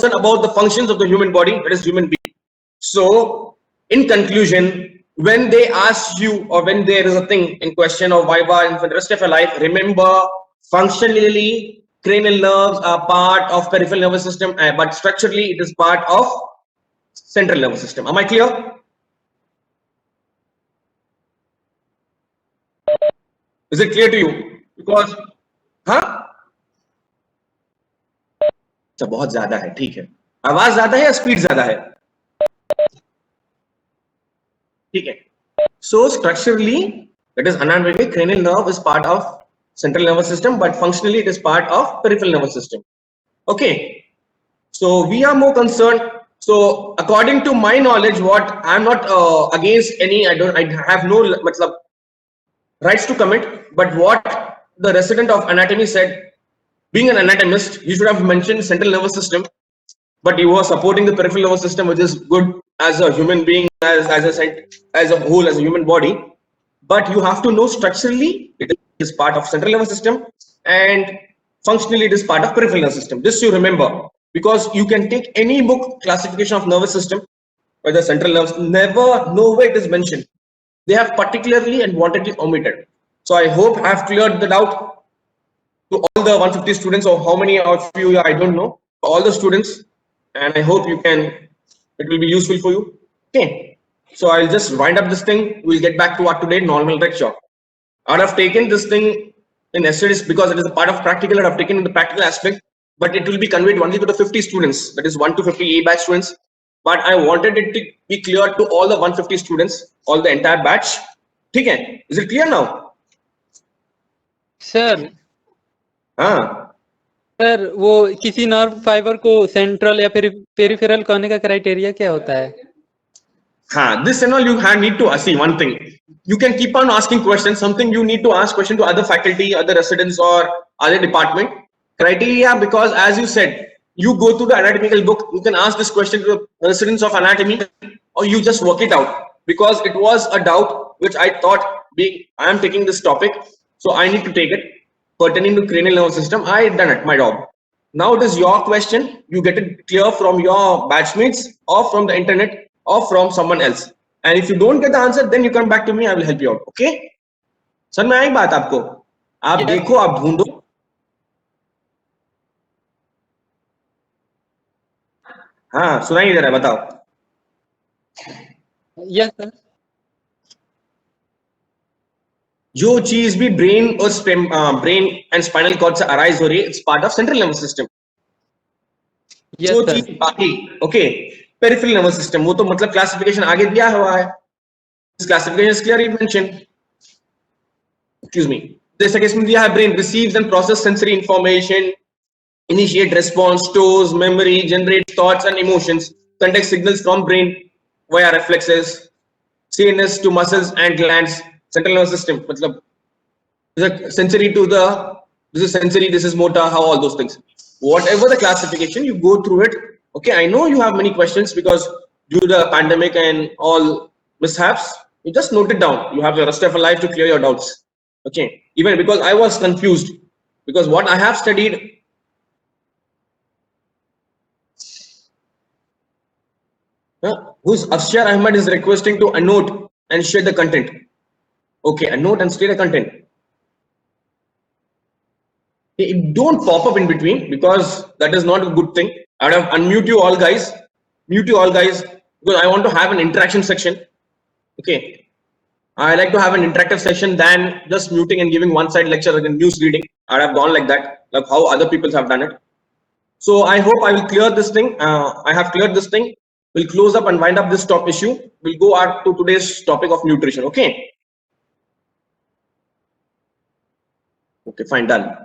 concerned about the functions of the human body, that is human being. So in conclusion, when they ask you, or when there is a thing in question of viva and for the rest of your life, remember functionally cranial nerves are part of peripheral nervous system, but structurally it is part of central nervous system. Am I clear? Is it clear to you? Because हाँ अच्छा बहुत ज्यादा है, ठीक है, आवाज ज्यादा है या स्पीड ज्यादा है? ठीक है. So structurally, that is anatomically, cranial nerve is part of central nervous system, but functionally it is part of peripheral nervous system. Okay. So we are more concerned. So according to my knowledge, what I'm not against any, I have no matlab, rights to comment, but what the resident of anatomy said, being an anatomist, he should have mentioned central nervous system, but you are supporting the peripheral nervous system, which is good as a human being, as a whole, as a human body. But you have to know structurally it is part of central nervous system, and functionally it is part of peripheral nervous system. This you remember, because you can take any book classification of nervous system, whether central nerves, never nowhere it is mentioned. They have particularly and wantedly omitted. So I hope I have cleared the doubt to all the 150 students, or how many of you, I don't know, all the students, and I hope you can, it will be useful for you. Okay, so I'll just wind up this thing. We'll get back to our today normal lecture. I have taken this thing in essays because it is a part of practical. I have taken in the practical aspect, but it will be conveyed only to the 50 students, that is 1 to 50 A batch students. But I wanted it to be clear to all the 150 students, all the entire batch. Okay, is it clear now? Sir हाँ sir वो किसी nerve fibre को central या फिर peripheral कहने का criteria क्या होता है? this and all you need to see one thing. You can keep on asking questions, something you need to ask question to other faculty, other residents, or other department. Criteria, because as you said, you go through the anatomical book, you can ask this question to the residents of anatomy, or you just work it out. Because it was a doubt which I thought, being I am taking this topic, so I need to take it pertaining to cranial nervous system. I done it, my job. Now it is your question. You get it clear from your batchmates, or from the internet, or from someone else. And if you don't get the answer, then you come back to me. I will help you out. Okay? Sir मैं आई बात आपको, आप देखो, आप ढूंढो. हाँ सुनाई दे रहा है, बताओ. Yes sir. जो चीज भी ब्रेन और ब्रेन एंड स्पाइनल कॉर्ड से अराइज हो रही है, it's part of central nervous system. जो चीज बाकी, ओके, पेरिफेरल नर्वस सिस्टम, वो तो मतलब क्लासिफिकेशन आगे दिया हुआ है. This classification is clearly mention. Excuse me. जैसा कि इसमें दिया है, brain receives and process sensory information, initiate response, stores memory, generate thoughts and emotions, conduct signals from brain via reflexes, CNS to muscles and glands. Central nervous system, matlab, this is sensory to the, this is sensory, this is motor, how all those things. Whatever the classification, you go through it. Okay, I know you have many questions because due to the pandemic and all mishaps, you just note it down. You have the rest of your life to clear your doubts. Okay, even because I was confused, because what I have studied, who's Afshar Ahmed is requesting to annote and share the content. Okay, annote and share the content. It don't pop up in between, because that is not a good thing. I would have unmute you all guys, mute you all guys, because I want to have an interaction section. Okay, I like to have an interactive session than just muting and giving one side lecture like a news reading. I would have gone like that, like how other people have done it. So I hope I will clear this thing. I have cleared this thing. We'll close up and wind up this top issue. We'll go out to today's topic of nutrition. Okay. Okay, fine, done.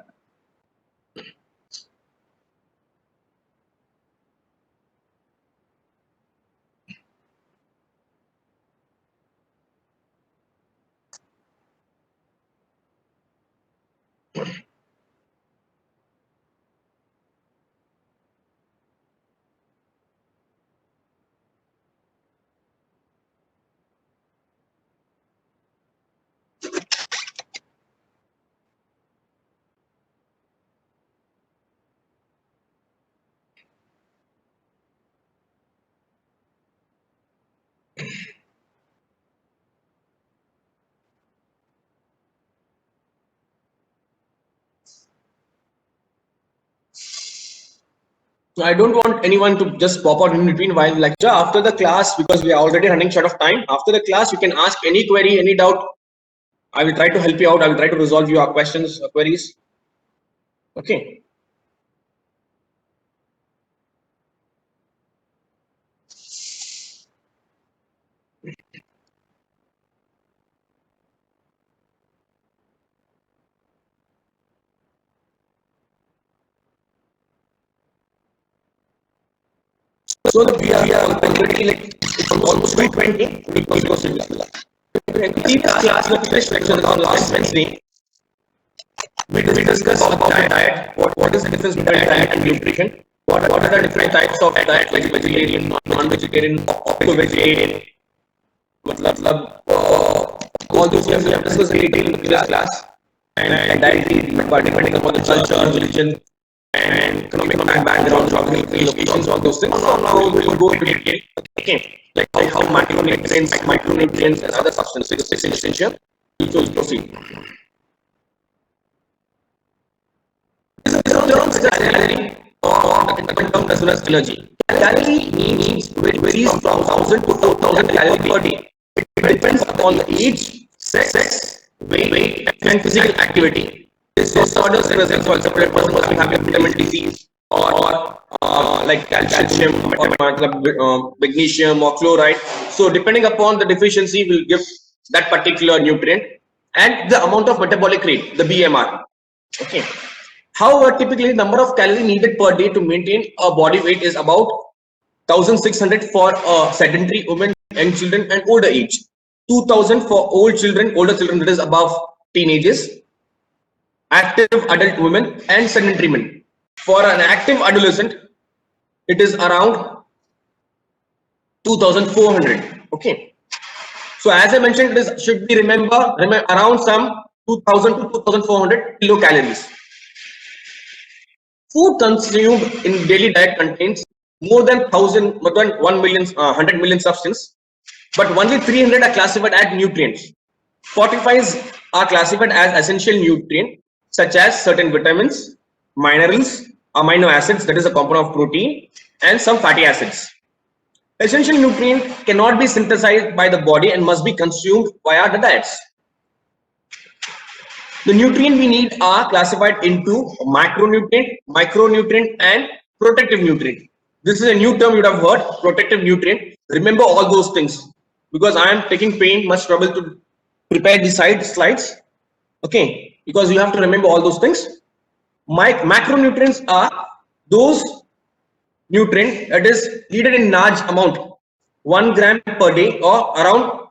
So I don't want anyone to just pop out in between while lecture. After the class, because we are already running short of time, after the class, you can ask any query, any doubt. I will try to help you out. I will try to resolve your questions or queries. Okay. So we are already like it's almost 2:20. We proceed. In the previous class, the previous lecture on last Wednesday, we discussed about diet. What is the difference between diet and nutrition? What are the different types of diet, like vegetarian, non-vegetarian, octo-vegetarian? All those things we have discussed in detail in the previous class. And dietary, depending upon the culture, religion, and economic background, geography, locations, all those things. Now we will go into detail. Okay, like how micronutrients, and other substances is essential. So we'll proceed. Terms such as calorie or the term as well as energy. Calorie means it varies from 1,000 to 2,000 calories per day. It depends upon the age, sex, weight, and physical activity. This disorders represents, for example, a person must be having vitamin disease or like calcium or magnesium or chloride. So depending upon the deficiency, will give that particular nutrient and the amount of metabolic rate, the BMR. Okay. However, typically number of calories needed per day to maintain a body weight is about 1,600 for sedentary women and children and older age, 2,000 for older children that is above teenagers, active adult women and sedentary men. For an active adolescent, it is around 2,400. Okay. So as I mentioned, this should be remember around some 2,000 to 2,400 kilocalories. Food consumed in daily diet contains more than 1 million, 100 million substance, but only 300 are classified as nutrients. 45 are classified as essential nutrient, such as certain vitamins, minerals, amino acids, that is a component of protein, and some fatty acids. Essential nutrient cannot be synthesized by the body and must be consumed via the diets. The nutrient we need are classified into macronutrient, micronutrient, and protective nutrient. This is a new term you would have heard, protective nutrient. Remember all those things because I am taking much trouble to prepare the slides. Okay, because you have to remember all those things. Macronutrients are those nutrients that is needed in large amount, 1 gram per day or around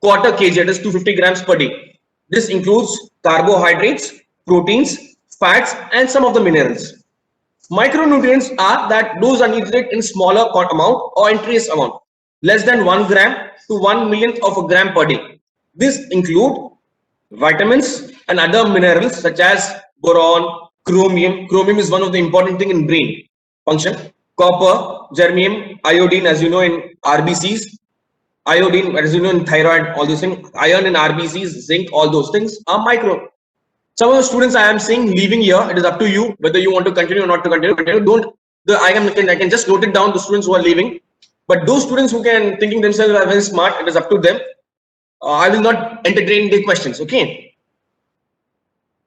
quarter kg, that is 250 grams per day. This includes carbohydrates, proteins, fats, and some of the minerals. Micronutrients are that those are needed in smaller amount or in trace amount, less than 1 gram to 1 millionth of a gram per day. This include vitamins and other minerals such as boron, chromium. Chromium is one of the important thing in brain function. Copper, germanium, iodine, as you know in RBCs. Iodine, as you know in thyroid, all those things. Iron in RBCs, zinc, all those things are micro. Some of the students I am seeing leaving here. It is up to you whether you want to continue or not to continue. Don't. I can just note it down. The students who are leaving, but those students who can thinking themselves are very smart. It is up to them. I will not entertain the questions. Okay.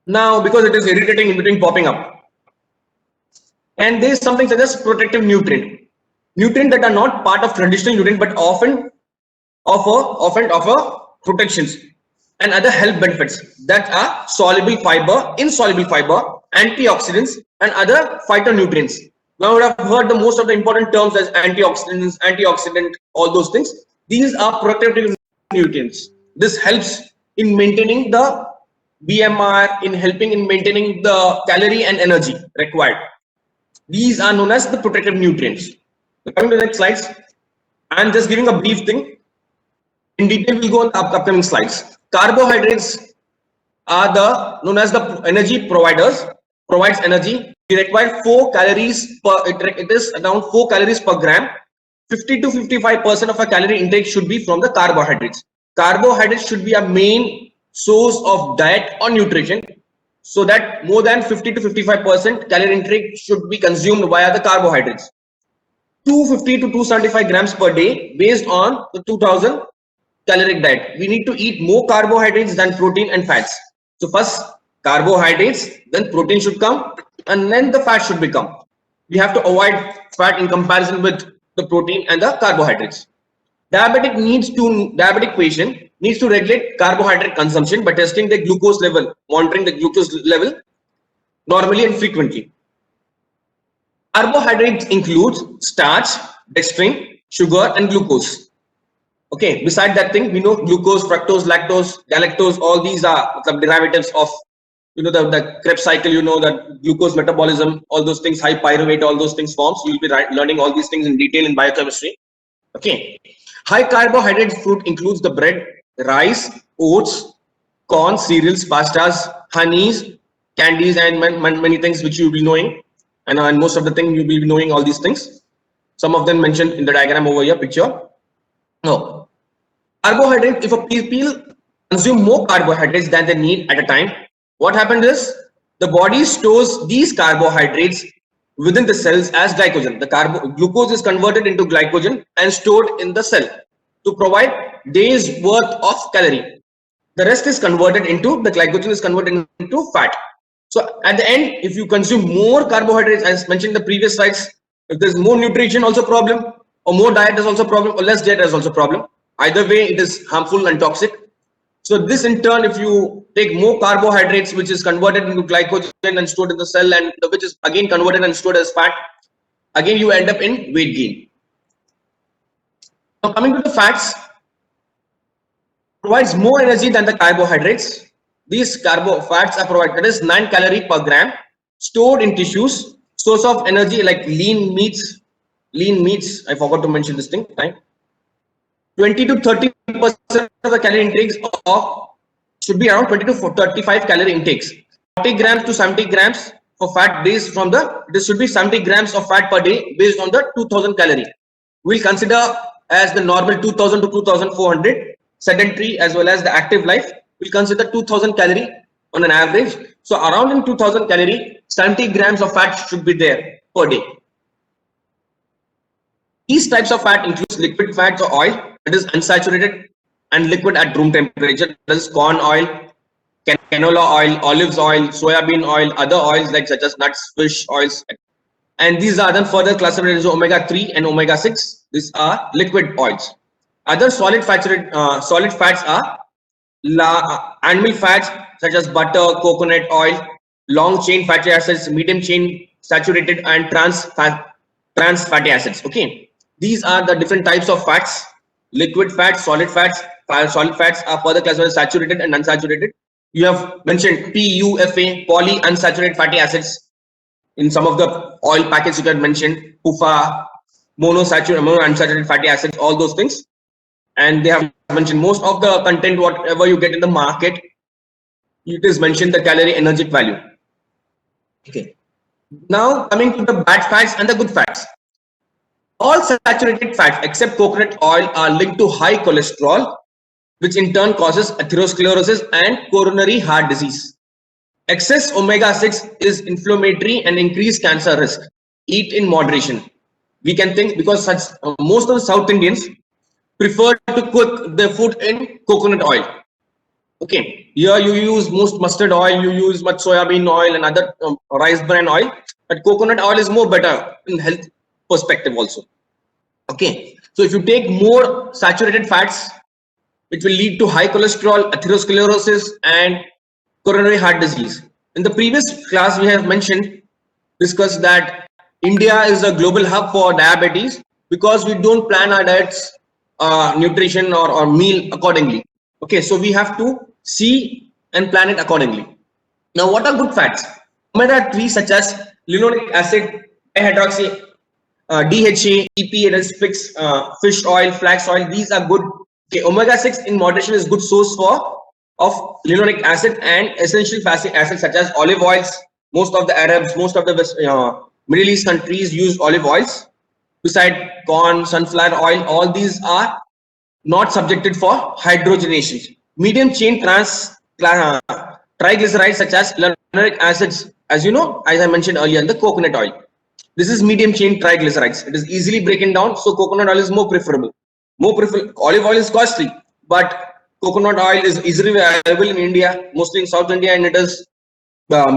Now, because it is irritating in between popping up, and there is something such as protective nutrient that are not part of traditional nutrient but often offer protections and other health benefits that are soluble fiber, insoluble fiber, antioxidants, and other phytonutrients. Now we have heard the most of the important terms as antioxidant, all those things. These are protective nutrients. This helps in maintaining the BMR, in helping in maintaining the calorie and energy required. These are known as the protective nutrients. Coming to the next slides, I'm just giving a brief thing. In detail, we'll go on the upcoming slides. Carbohydrates are known as the energy providers, provides energy. We require 4 calories per, it is around 4 calories per gram. 50 to 55% of our calorie intake should be from the carbohydrates. Carbohydrates should be a main source of diet or nutrition. so that more than 50 to 55% calorie intake should be consumed via the carbohydrates. 250 to 275 grams per day based on the 2000 caloric diet. We need to eat more carbohydrates than protein and fats. So first carbohydrates, then protein should come, and then the fat should become. We have to avoid fat in comparison with the protein and the carbohydrates. Diabetic patient needs to regulate carbohydrate consumption by testing the glucose level, monitoring the glucose level normally and frequently. Carbohydrates include starch, dextrin, sugar, and glucose. Okay, beside that thing, we know glucose, fructose, lactose, galactose, all these are the derivatives of, the Krebs cycle, that glucose metabolism, all those things, high pyruvate, all those things forms. You'll be learning all these things in detail in biochemistry. Okay, high carbohydrate food includes the bread, rice, oats, corn, cereals, pastas, honeys, candies, and many things which you'll be knowing. And most of the thing you'll be knowing all these things. Some of them mentioned in the diagram over here, picture. No. Carbohydrate, if a people consume more carbohydrates than they need at a time, what happens is the body stores these carbohydrates within the cells as glycogen. The glucose is converted into glycogen and stored in the cell to provide days worth of calorie. The rest is converted into, the glycogen is converted into fat. So at the end, if you consume more carbohydrates, as mentioned in the previous slides, if there's more nutrition also problem, or more diet is also problem, or less diet is also problem. Either way, it is harmful and toxic. So this in turn, if you take more carbohydrates, which is converted into glycogen and stored in the cell, and which is again converted and stored as fat, again you end up in weight gain. Now coming to the fats, provides more energy than the carbohydrates. These fats are provided, that is 9 calories per gram, stored in tissues, source of energy like lean meats, I forgot to mention this thing, right? 20 to 30% of the calorie intakes should be around 20 to 35 calorie intakes. 40 grams to 70 grams of fat based from this should be 70 grams of fat per day based on the 2000 calorie. We'll consider as the normal 2000 to 2400, sedentary as well as the active life. We'll consider 2000 calorie on an average. So around in 2000 calorie, 70 grams of fat should be there per day. These types of fat includes liquid fats or oil, that is unsaturated and liquid at room temperature, that is corn oil, canola oil, olives oil, soybean oil, other oils like such as nuts, fish oils. And these are then further classified as omega-3 and omega-6. These are liquid oils. Other solid fats are animal fats such as butter, coconut oil, long chain fatty acids, medium chain saturated, and trans fatty acids. Okay, these are the different types of fats: liquid fats, solid fats. Solid fats are further classified as saturated and unsaturated. You have mentioned PUFA, polyunsaturated fatty acids. In some of the oil packets you can mention PUFA, monounsaturated fatty acids, all those things. And they have mentioned most of the content, whatever you get in the market, it is mentioned the calorie energetic value. Okay. Now coming to the bad fats and the good fats. All saturated fats except coconut oil are linked to high cholesterol, which in turn causes atherosclerosis and coronary heart disease. Excess omega-6 is inflammatory and increased cancer risk. Eat in moderation. We can think because most of the South Indians prefer to cook their food in coconut oil. Okay, here you use most mustard oil, you use much soybean oil and other rice bran oil, but coconut oil is more better in health perspective also. Okay, so if you take more saturated fats, it will lead to high cholesterol, atherosclerosis, and coronary heart disease. In the previous class, we have discussed that India is a global hub for diabetes because we don't plan our diets, nutrition or meal accordingly. Okay, so we have to see and plan it accordingly. Now, what are good fats? Omega-3 such as linoleic acid, dihydroxy, DHA, EPA, fish oil, flax oil. These are good. Okay, omega-6 in moderation is good source of linoleic acid and essential fatty acids such as olive oils. Most of the Arabs, most of the Middle East countries use olive oils. Beside corn, sunflower oil, all these are not subjected for hydrogenation. Medium chain trans Triglycerides such as linoleic acids, as you know, as I mentioned earlier, in the coconut oil. This is medium chain triglycerides. It is easily broken down, so coconut oil is more preferable. Olive oil is costly, but coconut oil is easily available in India, mostly in South India, and it is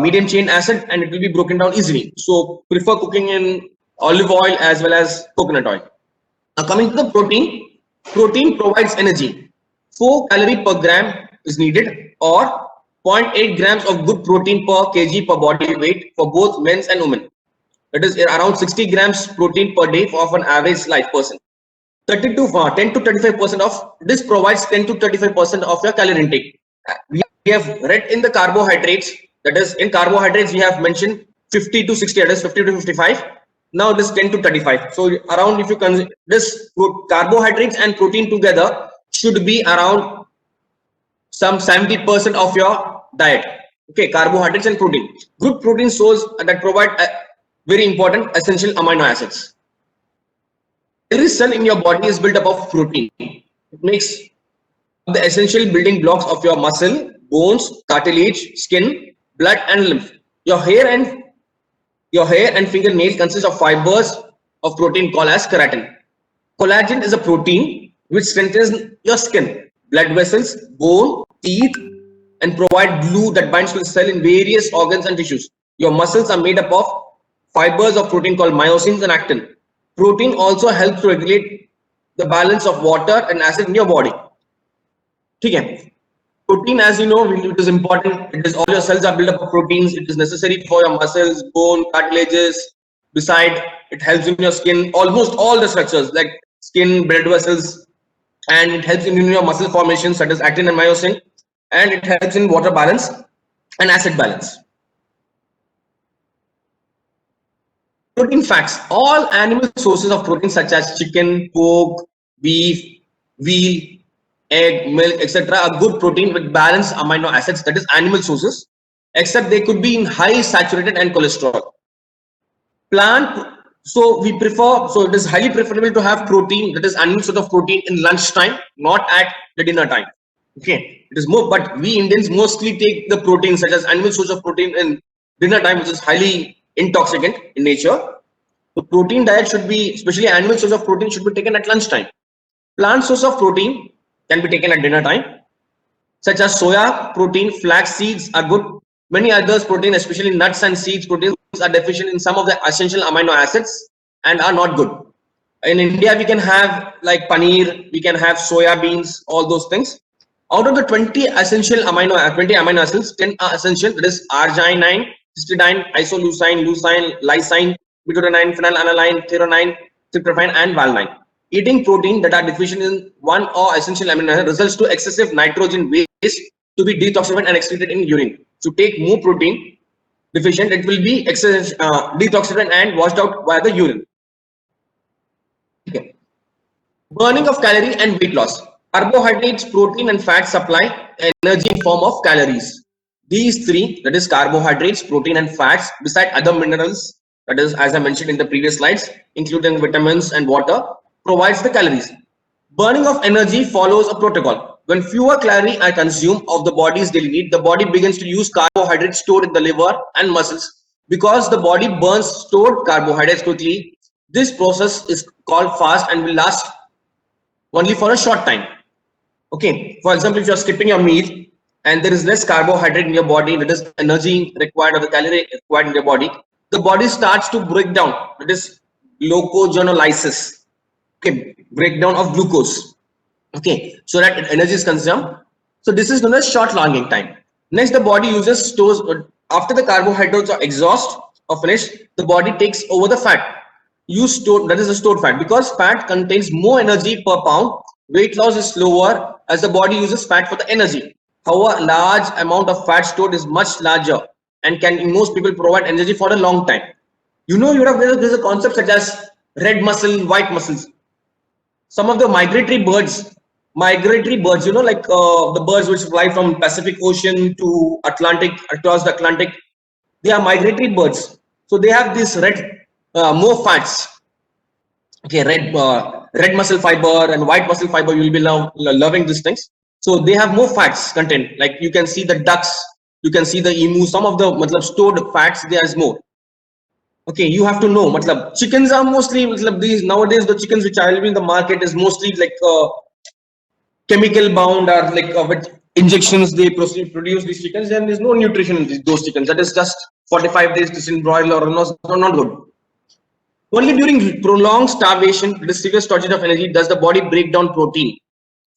medium chain acid and it will be broken down easily. So prefer cooking in olive oil as well as coconut oil. Now coming to the protein, protein provides energy. 4 calorie per gram is needed, or 0.8 grams of good protein per kg per body weight for both men and women. It is around 60 grams protein per day for an average life person. 10 to 35% of this provides 10 to 35% of your calorie intake. We have read in the carbohydrates, that is in carbohydrates we have mentioned 50 to 60, that is 50 to 55. Now this 10 to 35. So around, if you consume this carbohydrates and protein together, should be around some 70% of your diet. Okay, carbohydrates and protein. Good protein source that provide very important essential amino acids. Every cell in your body is built up of protein. It makes the essential building blocks of your muscle, bones, cartilage, skin, blood, and lymph. Your hair and fingernail consist of fibers of protein called as keratin. Collagen is a protein which strengthens your skin, blood vessels, bone, teeth, and provide glue that binds to the cell in various organs and tissues. Your muscles are made up of fibers of protein called myosins and actin. Protein also helps to regulate the balance of water and acid in your body. Okay. Protein, as you know, it is important. It is all your cells are built up of proteins. It is necessary for your muscles, bone, cartilages. Beside, it helps in your skin, almost all the structures like skin, blood vessels, and it helps in your muscle formation, such as actin and myosin, and it helps in water balance and acid balance. Protein facts: all animal sources of protein such as chicken, pork, beef, veal, egg, milk, etc. are good protein with balanced amino acids, that is animal sources, except they could be in high saturated and cholesterol. Plant, so we prefer, so it is highly preferable to have protein, that is animal source of protein, in lunchtime, not at the dinner time. Okay, it is more, but we Indians mostly take the protein such as animal source of protein in dinner time, which is highly intoxicant in nature. The protein diet should be, especially animal source of protein, should be taken at lunchtime. Plant source of protein can be taken at dinner time, such as soya protein, flax seeds are good. Many others protein, especially nuts and seeds proteins, are deficient in some of the essential amino acids and are not good. In India, we can have like paneer, we can have soya beans, all those things. Out of the 20 amino acids, 10 are essential. That is arginine, histidine, isoleucine, leucine, lysine, butadiene, phenylalanine, threonine, tryptophan, and valine. Eating protein that are deficient in one or essential amino acid results to excessive nitrogen waste to be detoxified and excreted in urine. To take more protein deficient, it will be detoxified and washed out via the urine. Okay. Burning of calorie and weight loss. Carbohydrates, protein, and fat supply energy in form of calories. These three, that is carbohydrates, protein, and fats, beside other minerals, that is, as I mentioned in the previous slides, including vitamins and water, provides the calories. Burning of energy follows a protocol. When fewer calories are consumed of the body's daily need, the body begins to use carbohydrates stored in the liver and muscles. Because the body burns stored carbohydrates quickly, this process is called fast and will last only for a short time. Okay, for example, if you are skipping your meal and there is less carbohydrate in your body, that is energy required or the calorie required in your body, the body starts to break down, that is glucogenolysis. Okay, breakdown of glucose. Okay, so that energy is consumed. So this is known as short longing time. Next, the body uses stores after the carbohydrates are exhaust or finished. The body takes over the fat. Use stored, that is the stored fat, because fat contains more energy per pound. Weight loss is slower as the body uses fat for the energy. However, a large amount of fat stored is much larger and can in most people provide energy for a long time. You know, there's a concept such as red muscle, white muscles. Some of the migratory birds, you know, like the birds which fly from Pacific Ocean to Atlantic, across the Atlantic, they are migratory birds. So they have this red, more fats. Okay, red muscle fiber and white muscle fiber. You will be loving these things. So they have more fats content. Like you can see the ducks, You can see the emu, some of the stored fats there is more. Okay, you have to know. Chickens are mostly these nowadays. The chickens which are available in the market is mostly chemical bound or with injections. They produce these chickens, and there's no nutrition in those chickens. That is just 45 days to broiler or not good. Only during prolonged starvation, the severe shortage of energy, does the body break down protein.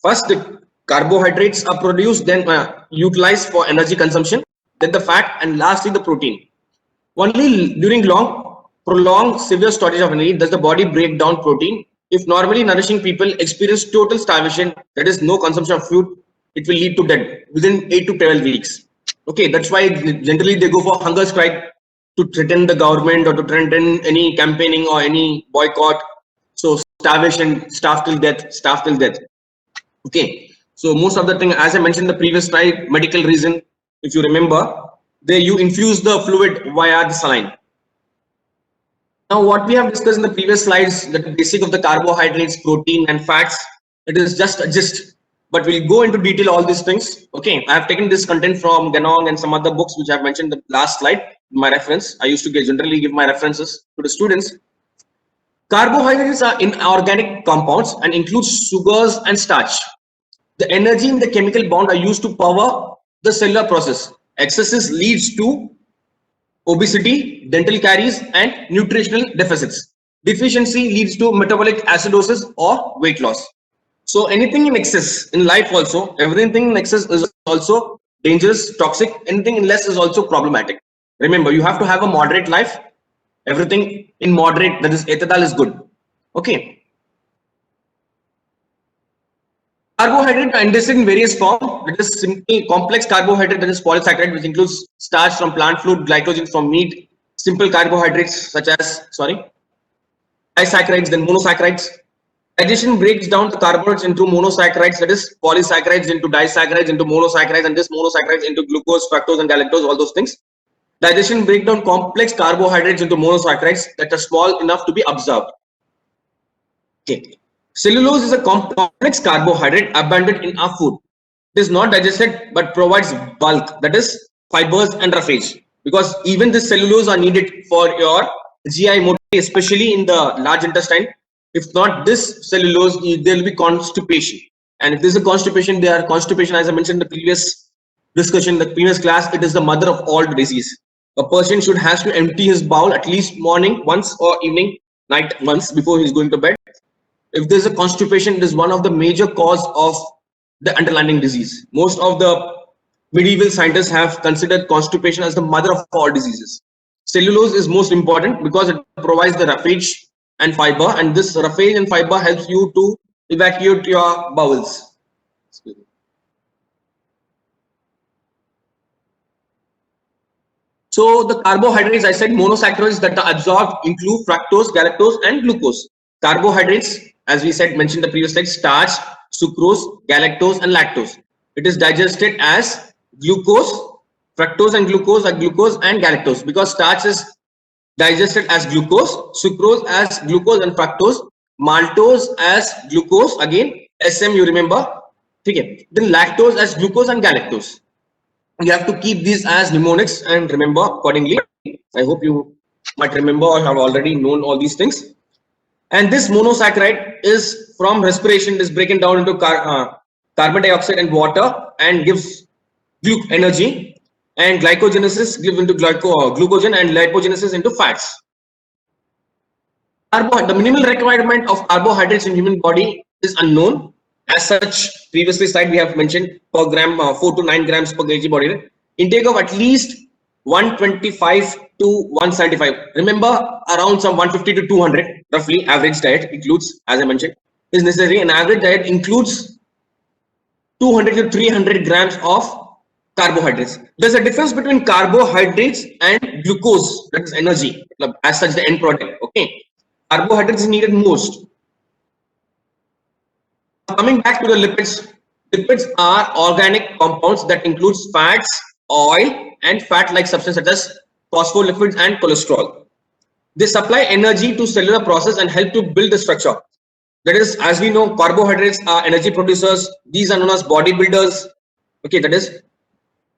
First, the carbohydrates are produced, then utilized for energy consumption, then the fat, and lastly the protein. Only during prolonged severe shortage of energy does the body break down protein. If normally nourishing people experience total starvation, that is no consumption of food, it will lead to death within 8 to 12 weeks. Okay, that's why generally they go for hunger strike to threaten the government or to threaten any campaigning or any boycott. So starvation, starve till death, starve till death. Okay, so most of the thing, as I mentioned in the previous slide, medical reason, if you remember, there you infuse the fluid via the saline. Now, what we have discussed in the previous slides, the basic of the carbohydrates, protein, and fats, it is just a gist, but we'll go into detail all these things. Okay, I have taken this content from Ganong and some other books which I have mentioned in the last slide. My reference, I used to generally give my references to the students. Carbohydrates are inorganic compounds and include sugars and starch. The energy in the chemical bond are used to power the cellular process. Excesses leads to obesity, dental caries, and nutritional deficits. Deficiency leads to metabolic acidosis or weight loss. So anything in excess in life also, everything in excess is also dangerous, toxic. Anything in less is also problematic. Remember, you have to have a moderate life. Everything in moderate, that is ethanol, is good. Okay. Carbohydrate are enlisted in various forms. That is simple complex carbohydrate, that is polysaccharide, which includes starch from plant food, glycogen from meat, simple carbohydrates such as disaccharides, then monosaccharides. Digestion breaks down the carbohydrates into monosaccharides, that is polysaccharides into disaccharides into monosaccharides, and this monosaccharides into glucose, fructose, and galactose, all those things. Digestion break down complex carbohydrates into monosaccharides that are small enough to be absorbed. Okay. Cellulose is a complex carbohydrate abundant in our food. It is not digested but provides bulk, that is fibers and roughage, because even this cellulose are needed for your GI motility, especially in the large intestine. If not this cellulose, there will be constipation, and if there is a constipation, as I mentioned in the previous discussion, the previous class, it is the mother of all disease. A person has to empty his bowel at least morning once or evening, night once before he is going to bed. If there is a constipation, it is one of the major cause of the underlying disease. Most of the medieval scientists have considered constipation as the mother of all diseases. Cellulose is most important because it provides the roughage and fiber, and this roughage and fiber helps you to evacuate your bowels. So the carbohydrates, I said, monosaccharides that are absorbed include fructose, galactose, and glucose. Carbohydrates, as we said, mentioned in the previous slide, starch, sucrose, galactose, and lactose. It is digested as glucose. Fructose and glucose are glucose and galactose, because starch is digested as glucose, sucrose as glucose and fructose, maltose as glucose, again SM, you remember. Okay. Then lactose as glucose and galactose. You have to keep these as mnemonics and remember accordingly. I hope you might remember or have already known all these things. And this monosaccharide is from respiration, it is broken down into carbon dioxide and water and gives energy, and glycogenesis gives into glucogen, and lipogenesis into fats. The minimal requirement of carbohydrates in human body is unknown. As such, previously slide we have mentioned per gram, 4 to 9 grams per kg body weight. Intake of at least 125 to 175. Remember, around some 150 to 200, roughly average diet includes, as I mentioned, is necessary. An average diet includes 200 to 300 grams of carbohydrates. There's a difference between carbohydrates and glucose, that is energy, as such the end product. Okay, carbohydrates is needed most. Coming back to the lipids, lipids are organic compounds that includes fats, oil, and fat-like substances such as phospholipids and cholesterol. They supply energy to cellular process and help to build the structure. That is, as we know, carbohydrates are energy producers. These are known as bodybuilders. Okay, that is,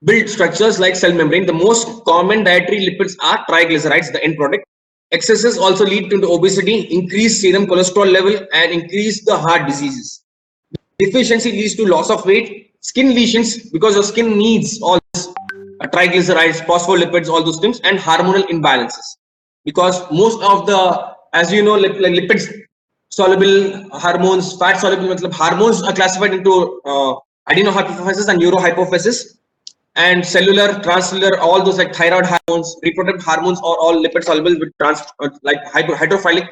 build structures like cell membrane. The most common dietary lipids are triglycerides, the end product. Excesses also lead to obesity, increase serum cholesterol level, and increase the heart diseases. Deficiency leads to loss of weight, skin lesions because your skin needs all this triglycerides, phospholipids, all those things, and hormonal imbalances. Because most of the, as you know, lipids soluble hormones, fat soluble hormones are classified into adenohypophysis and neurohypophysis, and cellular, transcellular, all those like thyroid hormones, reproductive hormones are all lipid soluble with like hydrophilic.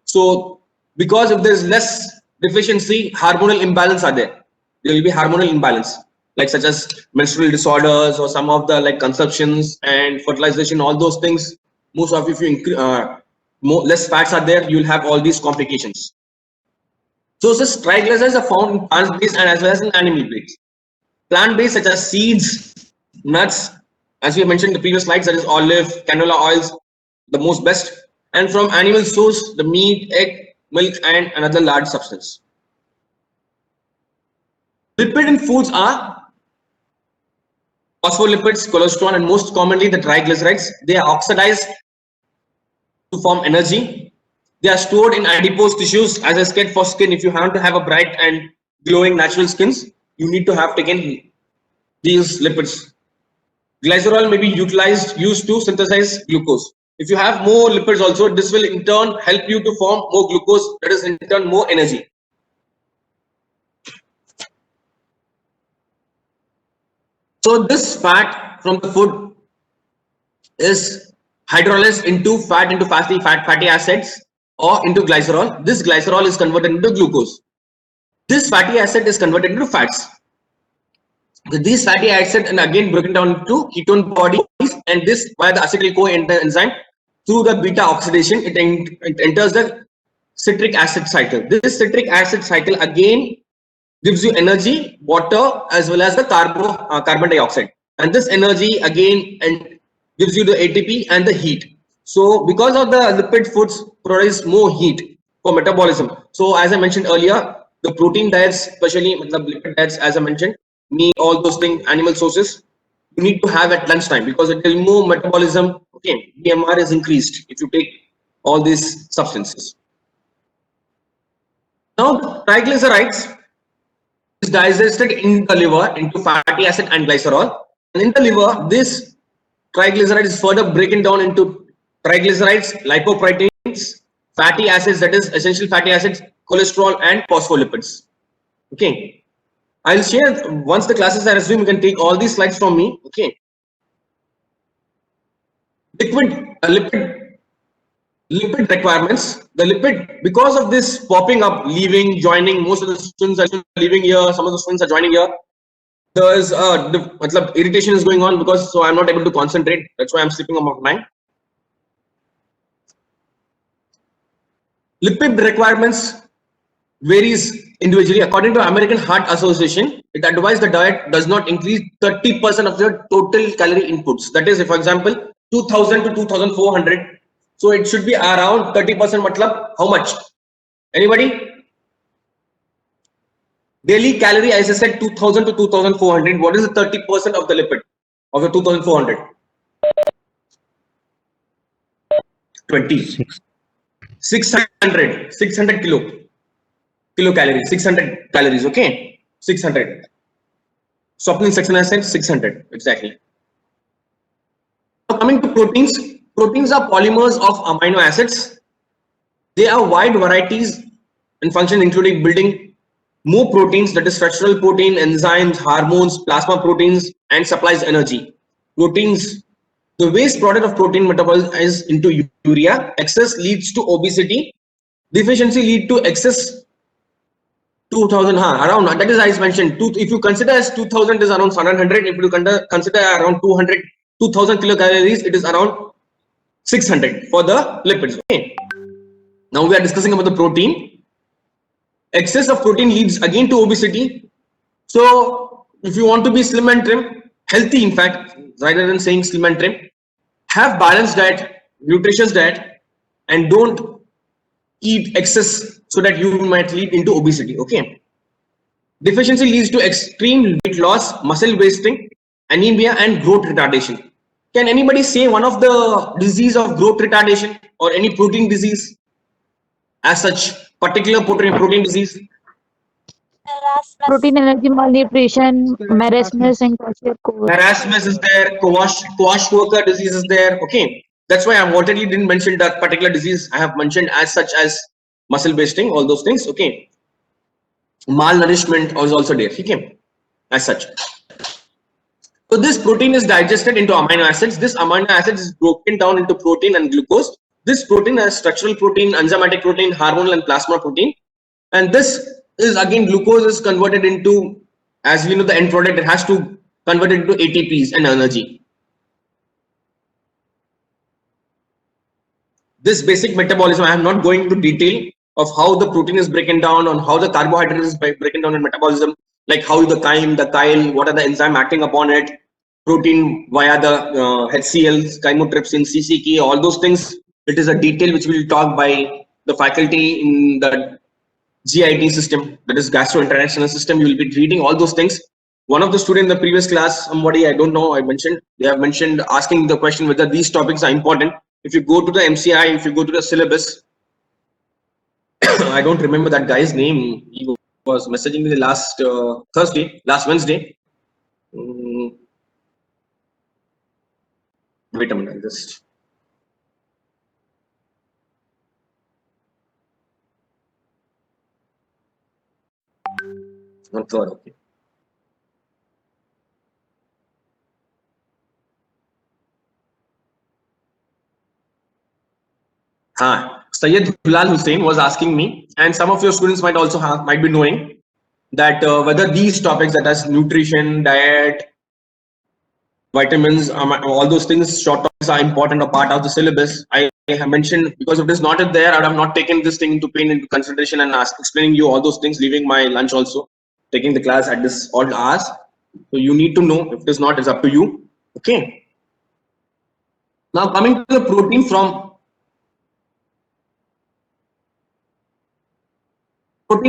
So because if there is less deficiency, hormonal imbalance are there. There will be hormonal imbalance, like such as menstrual disorders or some of the like conceptions and fertilization, all those things. Most of if you less fats are there, you will have all these complications. So this triglycerides are found in plant-based and as well as in animal-based. Plant-based such as seeds, nuts, as we mentioned in the previous slides, that is olive, canola oils, the most best. And from animal source, the meat, egg, milk, and another large substance. Lipid in foods are phospholipids, cholesterol, and most commonly the triglycerides. They are oxidized to form energy. They are stored in adipose tissues as I said for skin. If you want to have a bright and glowing natural skins, you need to have taken these lipids. Glycerol may be used to synthesize glucose. If you have more lipids also, this will in turn help you to form more glucose, that is in turn more energy. So this fat from the food is hydrolyzed into fatty acids or into glycerol. This glycerol is converted into glucose. This fatty acid is converted into fats. These fatty acids and again broken down into ketone bodies, and this via the acetyl-CoA enzyme through the beta oxidation it enters the citric acid cycle. This citric acid cycle again gives you energy, water, as well as the carbon dioxide, and this energy again and gives you the ATP and the heat. So because of the lipid foods produce more heat for metabolism. So as I mentioned earlier, the protein diets, especially the lipid diets, as I mentioned, meat, all those things, animal sources, you need to have at lunchtime because it will more metabolism. Okay, BMR is increased if you take all these substances. Now triglycerides is digested in the liver into fatty acid and glycerol, and in the liver this triglyceride is further broken down into triglycerides, lipoproteins, fatty acids, that is essential fatty acids, cholesterol, and phospholipids. Okay, I'll share once the classes are resumed. You can take all these slides from me. Okay, lipid requirements. The lipid, because of this popping up, leaving, joining, most of the students are leaving here, some of the students are joining here. There is irritation is going on because so I'm not able to concentrate. That's why I'm slipping on my mind. Lipid requirements varies individually. According to American Heart Association, it advised the diet does not increase 30% of the total calorie inputs. That is, if for example 2000 to 2400, so it should be around 30%. Matlab how much? Anybody? Daily calorie, as I said, 2000 to 2400. What is the 30% of the lipid of the 2400? 20. 600 kilocalories, 600 calories. Okay, 600. Softening section, I said 600 exactly. Now coming to proteins. Proteins are polymers of amino acids. They are wide varieties in function, including building more proteins, that is structural protein, enzymes, hormones, plasma proteins, and supplies energy. Proteins, the waste product of protein metabolism is into urea. Excess leads to obesity. Deficiency lead to excess 2000 around, that is as mentioned. If you consider as 2000 is around 700, if you consider around 2000 kilocalories, it is around 600 for the lipids. Okay, now we are discussing about the protein. Excess of protein leads again to obesity. So if you want to be slim and trim, healthy in fact, rather than saying slim and trim, have balanced diet, nutritious diet, and don't eat excess so that you might lead into obesity. Okay, deficiency leads to extreme weight loss, muscle wasting, anemia, and growth retardation. Can anybody say one of the disease of growth retardation or any protein disease as such, particular protein disease? Protein energy malnutrition, marasmus, and kwashiorkor. Marasmus is there, Kwashiorkor disease is there. Okay, that's why I already didn't mention that particular disease. I have mentioned as such as muscle wasting, all those things. Okay, malnourishment is also there. Okay, as such. So this protein is digested into amino acids. This amino acids is broken down into protein and glucose. This protein has structural protein, enzymatic protein, hormonal and plasma protein. And this is again glucose is converted into, as we know, the end product, it has to convert it into ATPs and energy. This basic metabolism, I am not going into detail of how the protein is broken down, on how the carbohydrate is broken down in metabolism, like how the chyme, what are the enzyme acting upon it, protein via the HCl, chymotrypsin, CCK, all those things. It is a detail which will talk by the faculty in the GIT system, that is gastrointestinal system. You will be reading all those things. One of the students in the previous class, somebody I don't know, I mentioned, they have mentioned asking the question whether these topics are important. If you go to the MCI, if you go to the syllabus, I don't remember that guy's name. He was messaging me the last last Wednesday. Wait a minute, I'll just. Not sure, okay. Syed Bilal Hussain was asking me, and some of your students might also might be knowing that whether these topics, that is nutrition, diet, vitamins, all those things, short topics are important, a part of the syllabus. I have mentioned, because if it is not there, I would have not taken this thing into consideration and explaining you all those things, leaving my lunch also, taking the class at this odd hours. So you need to know. If it is not, it's up to you. Okay. Now coming to the protein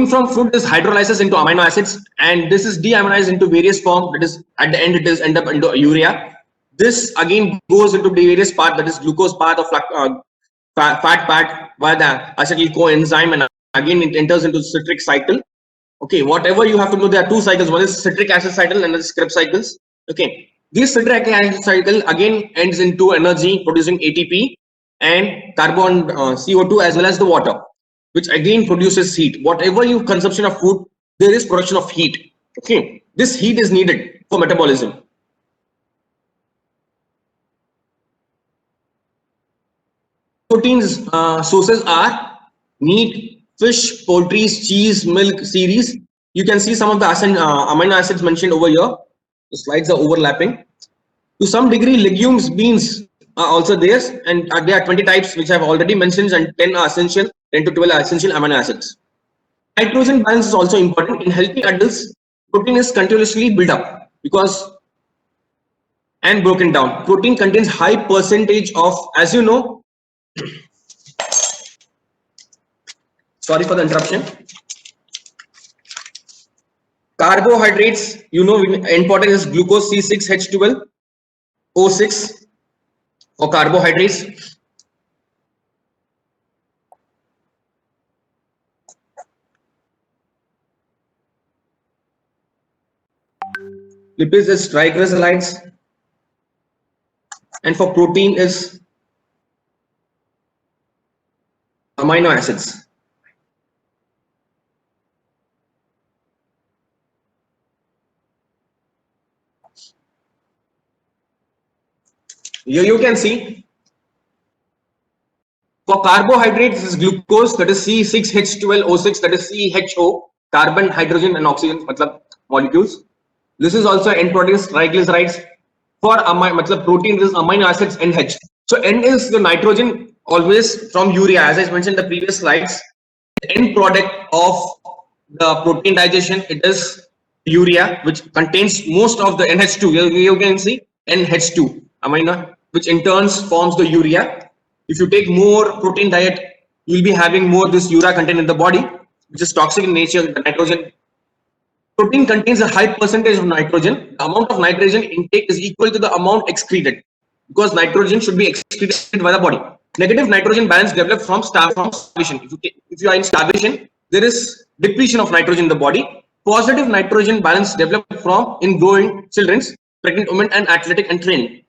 from food is hydrolysis into amino acids, and this is deaminized into various forms. That is, at the end, it is end up into urea. This again goes into the various part, that is glucose part of fat part via the acetyl coenzyme, and again it enters into citric cycle. Okay, whatever you have to know, there are two cycles. One is citric acid cycle and another is Krebs cycles. Okay, this citric acid cycle again ends into energy producing ATP and carbon CO2 as well as the water, which again produces heat. Whatever you consumption of food, there is production of heat. Okay, this heat is needed for metabolism. Proteins sources are meat, fish, poultry, cheese, milk series. You can see some of the amino acids mentioned over here. The slides are overlapping. To some degree, legumes, beans are also there, and there are 20 types which I have already mentioned, and 10 are essential. 10 to 12 are essential amino acids. Nitrogen balance is also important. In healthy adults, protein is continuously built up and broken down. Protein contains high percentage of, as you know, sorry for the interruption. Carbohydrates, you know, important is glucose C6H12O6 for carbohydrates. Lipids is triglycerides, and for protein is amino acids. Here you can see for carbohydrates is glucose, that is C6H12O6, that is CHO, carbon, hydrogen and oxygen molecules. This is also end product triglycerides. For protein, this is amino acids, NH. So N is the nitrogen, always from urea. As I mentioned in the previous slides, the end product of the protein digestion, it is urea, which contains most of the NH2. You can see NH2 amino, which in turn forms the urea. If you take more protein diet, you will be having more this urea content in the body, which is toxic in nature. The nitrogen protein contains a high percentage of nitrogen. The amount of nitrogen intake is equal to the amount excreted, because nitrogen should be excreted by the body. Negative nitrogen balance develops from starvation. If you are in starvation, there is depletion of nitrogen in the body. Positive nitrogen balance develops from in growing children, pregnant women, and athletic and training.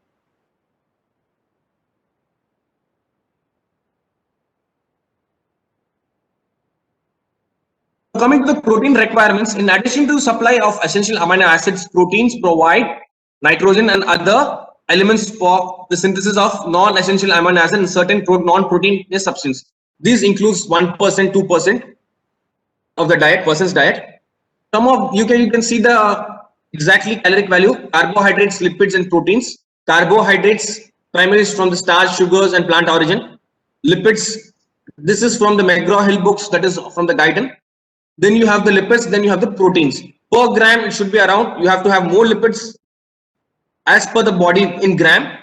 Coming to the protein requirements, in addition to supply of essential amino acids, proteins provide nitrogen and other elements for the synthesis of non-essential amino acids and certain non-proteinous substances. These includes 1%, 2% of the person's diet. Some of you can see the exactly caloric value: carbohydrates, lipids, and proteins. Carbohydrates primarily is from the starch, sugars, and plant origin. Lipids, this is from the McGraw-Hill books, that is from the Guyton. Then you have the lipids, then you have the proteins. Per gram, it should be around, you have to have more lipids as per the body in gram.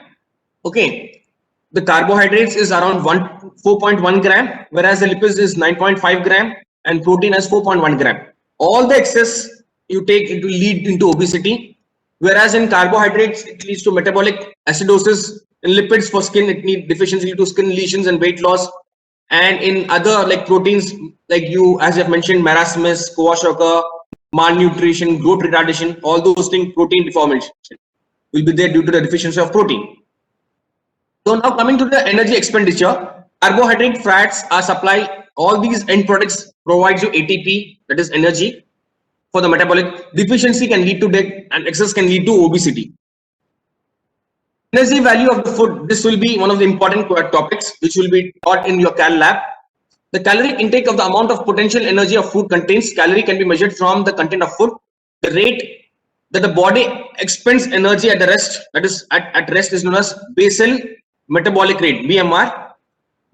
Okay, the carbohydrates is around 4.1 gram, whereas the lipids is 9.5 gram and protein as 4.1 gram. All the excess you take, it will lead into obesity, whereas in carbohydrates it leads to metabolic acidosis. In lipids for skin, it needs deficiency to skin lesions and weight loss. And in other like proteins, like you as I've mentioned, marasmus, Kwashiorkor, malnutrition, growth retardation, all those things, protein deformation will be there due to the deficiency of protein. So now coming to the energy expenditure, carbohydrate, fats are supply. All these end products provides you ATP, that is energy for the metabolic. Deficiency can lead to death and excess can lead to obesity. Energy value of the food. This will be one of the important topics which will be taught in your Cal lab. The caloric intake of the amount of potential energy of food contains. Calorie can be measured from the content of food. The rate that the body expends energy at the rest, that is at rest, is known as basal metabolic rate, BMR.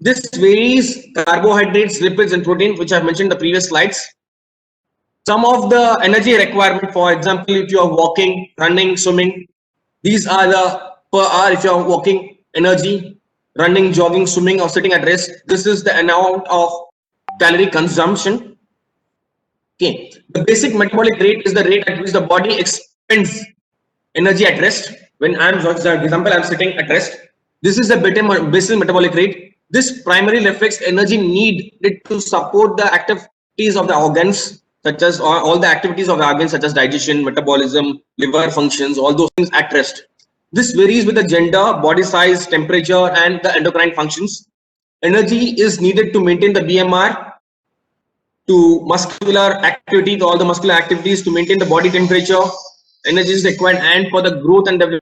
This varies carbohydrates, lipids, and protein, which I've mentioned in the previous slides. Some of the energy requirement, for example, if you are walking, running, swimming, these are the per hour. If you are walking, energy, running, jogging, swimming, or sitting at rest, this is the amount of calorie consumption. Okay, the basic metabolic rate is the rate at which the body expends energy at rest. When I'm, for example, I'm sitting at rest, this is the basal metabolic rate. This primarily reflects energy needed to support the activities of the organs, such as all the activities of the organs, such as digestion, metabolism, liver functions, all those things at rest. This varies with the gender, body size, temperature, and the endocrine functions. Energy is needed to maintain the BMR, to muscular activity, to all the muscular activities, to maintain the body temperature. Energy is required and for the growth and development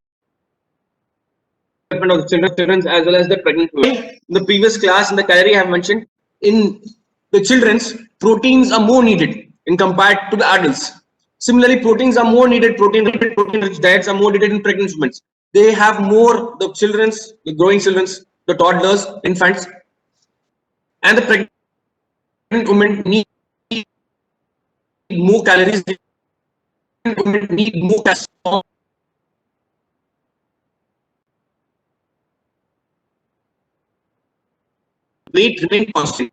of the children as well as the pregnant women. In the previous class, in the calorie I have mentioned, in the children's, proteins are more needed in compared to the adults. Similarly, proteins are more needed, protein-rich diets are more needed in pregnant women. They have more, the children's, the growing children's, the toddlers, infants, and the pregnant women need more calories, women need more calories. Weight remain constant.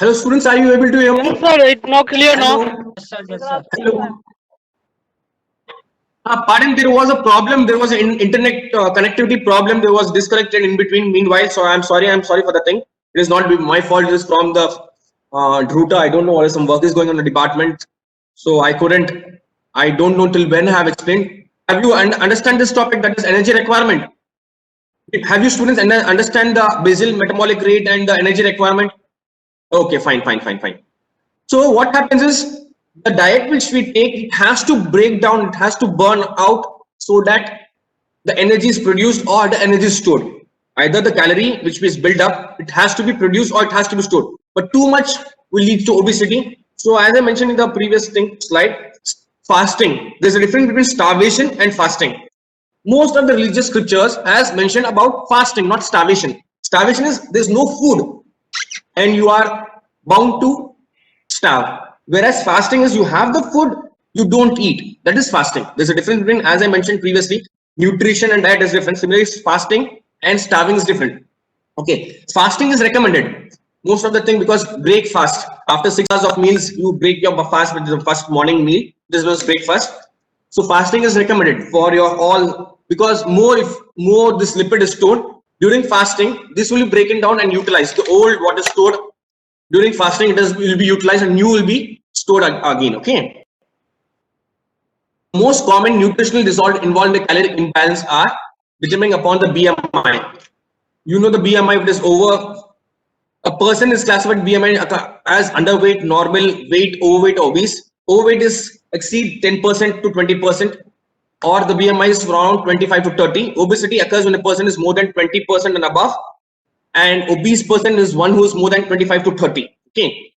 Hello, students. Are you able to hear me? Yes, sir. It's not clear now. Hello. Hello. Pardon, there was a problem. There was an internet connectivity problem. There was disconnected in between. Meanwhile, so I'm sorry. I'm sorry for the thing. It is not my fault. It is from the router. I don't know what is some work is going on in the department. So I couldn't. I don't know till when I have explained. Have you understand this topic, that is energy requirement? Have you students understand the basal metabolic rate and the energy requirement? Okay, fine, fine, fine, fine. So what happens is the diet which we take, it has to break down, it has to burn out so that the energy is produced or the energy is stored. Either the calorie which is built up, it has to be produced or it has to be stored. But too much will lead to obesity. So as I mentioned in the previous slide, fasting. There's a difference between starvation and fasting. Most of the religious scriptures has mentioned about fasting, not starvation. Starvation is there's no food and you are bound to starve. Whereas fasting is you have the food, you don't eat. That is fasting. There's a difference between, as I mentioned previously, nutrition and diet is different. Similarly, fasting and starving is different. Okay, fasting is recommended. Most of the thing, because breakfast, after 6 hours of meals, you break your fast with the first morning meal. This was breakfast. So fasting is recommended for your all, because if more this lipid is stored during fasting, this will be broken down and utilized. The old what is stored during fasting, will be utilized and new will be stored again. Okay. Most common nutritional disorders involved in the caloric imbalance are determining upon the BMI. You know the BMI, it is over. A person is classified BMI as underweight, normal, weight, overweight, obese. Overweight is exceed 10% to 20%, or the BMI is around 25 to 30. Obesity occurs when a person is more than 20% and above, and obese person is one who is more than 25 to 30. Okay.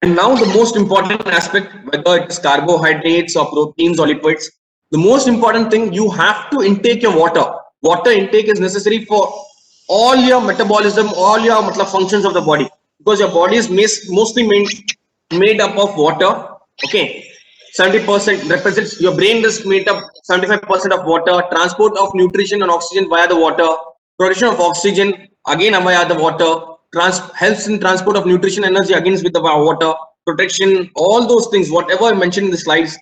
And now the most important aspect, whether it's carbohydrates or proteins or lipids, the most important thing, you have to intake your water. Water intake is necessary for all your metabolism, all your functions of the body, because your body is mostly made up of water. Okay. 70% represents your brain is made up 75% of water. Transport of nutrition and oxygen via the water, production of oxygen again via the water, helps in transport of nutrition energy again with the water, protection, all those things whatever I mentioned in the slides,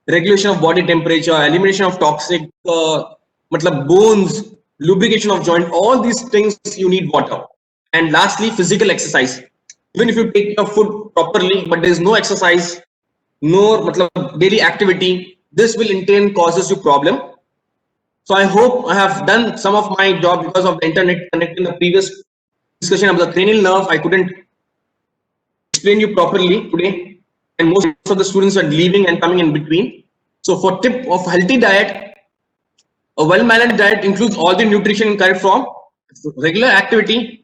regulation of body temperature, elimination of toxic bones, lubrication of joint, all these things you need water. And lastly, physical exercise. Even if you take your food properly but there is no exercise, no daily activity, this will in turn causes you problem. So I hope I have done some of my job. Because of the internet connecting the previous discussion of the cranial nerve, I couldn't explain you properly today, and most of the students are leaving and coming in between. So for tip of healthy diet, a well-managed diet includes all the nutrition in correct form, regular activity,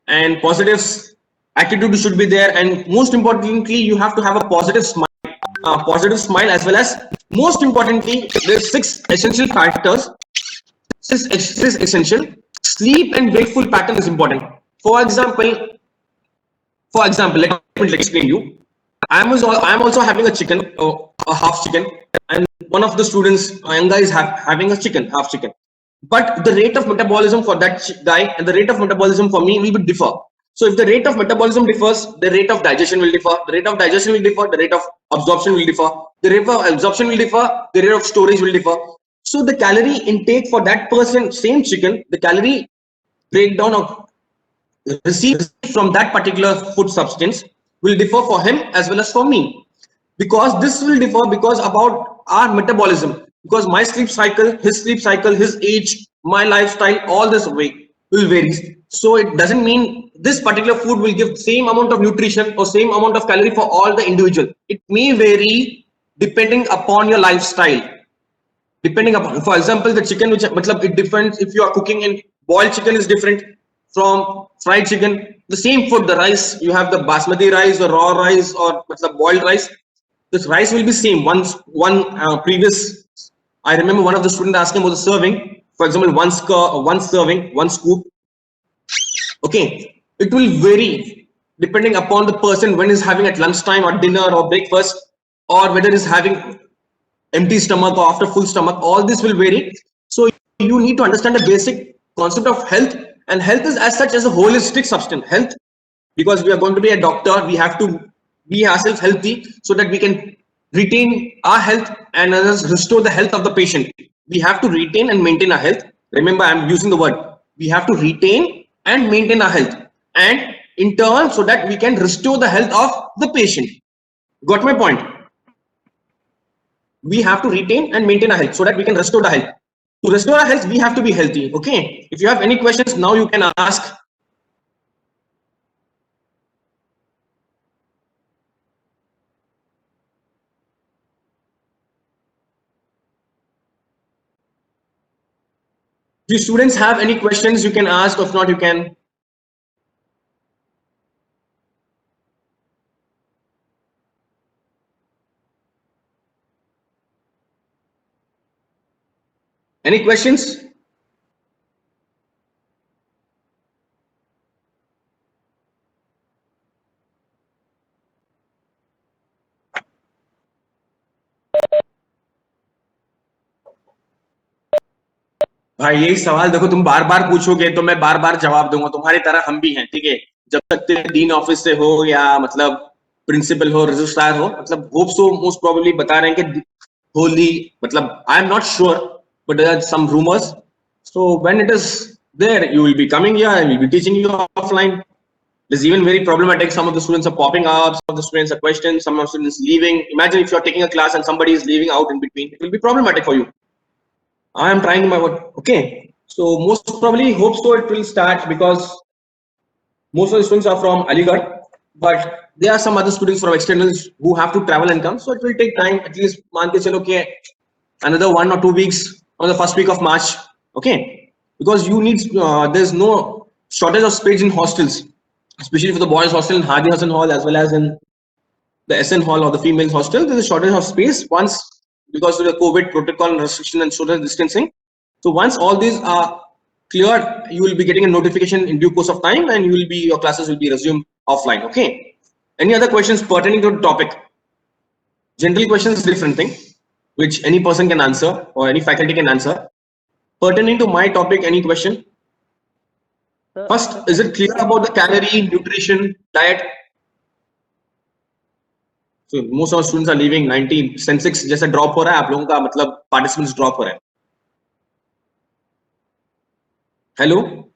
and positives. Attitude should be there, and most importantly, you have to have a positive smile, as well as most importantly, there's 6 essential factors. This is essential. Sleep and wakeful pattern is important. For example, let me explain you. I am also having a chicken, a half chicken, and one of the students, a young guy, is having a chicken, half chicken. But the rate of metabolism for that guy and the rate of metabolism for me will differ. So if the rate of metabolism differs, the rate of digestion will differ. The rate of digestion will differ. The rate of absorption will differ. The rate of absorption will differ. The rate of storage will differ. So the calorie intake for that person, same chicken, the calorie breakdown of received from that particular food substance will differ for him as well as for me, because this will differ because about our metabolism, because my sleep cycle, his age, my lifestyle, all this way will vary. So it doesn't mean this particular food will give same amount of nutrition or same amount of calorie for all the individual. It may vary depending upon your lifestyle. Depending upon, for example, the chicken, which it depends if you are cooking in boiled chicken is different from fried chicken. The same food, the rice, you have the basmati rice or raw rice or boiled rice. This rice will be same. Previous, I remember one of the students asking about the serving. For example, one serving, one scoop. Okay, it will vary depending upon the person when is having at lunchtime or dinner or breakfast, or whether is having empty stomach or after full stomach. All this will vary. So you need to understand the basic concept of health, and health is as such as a holistic substance. Health because we are going to be a doctor, we have to be ourselves healthy so that we can retain our health and restore the health of the patient. We have to retain and maintain our health. Remember, I'm using the word. We have to retain and maintain our health, and in turn, so that we can restore the health of the patient. Got my point? We have to retain and maintain our health so that we can restore the health. To restore our health, we have to be healthy. Okay. If you have any questions, now you can ask. Do students have any questions? You can ask. If not, you can. Any questions? भाई यही सवाल देखो, तुम बार बार पूछोगे तो मैं बार बार जवाब दूंगा, तुम्हारी तरह हम भी हैं, ठीक है। जब तक तेरे डीन ऑफिस से हो या मतलब प्रिंसिपल हो, रजिस्ट्रार हो, मतलब होप सो मोस्ट प्रोबेबली बता रहे हैं कि होली, मतलब I am not sure but there are some rumours, so when it is there you will be coming here and we will be teaching you offline. It's even very problematic. Some of the students are popping up, some of the students are questioning, some of the students leaving. Imagine if you're taking a class and somebody is leaving out in between, it will be problematic for you. I am trying my work. Okay, so most probably hope so it will start, because most of the students are from Aligarh, but there are some other students from externals who have to travel and come, so it will take time. At least मान के चलो कि another 1 or 2 weeks on the first week of March. Okay, because you need there's no shortage of space in hostels, especially for the boys hostel in Hadi Hassan Hall as well as in the SN Hall or the females hostel. There's a shortage of space once, because of the COVID protocol and restriction and social distancing. So once all these are cleared, you will be getting a notification in due course of time, and your classes will be resumed offline. Okay. Any other questions pertaining to the topic? General questions is a different thing, which any person can answer or any faculty can answer. Pertaining to my topic, any question? First, is it clear about the calorie, nutrition, diet? So most of our students are leaving. 90 Sensex जैसा drop हो रहा है, आप लोगों का मतलब participants drop हो रहा है. Hello.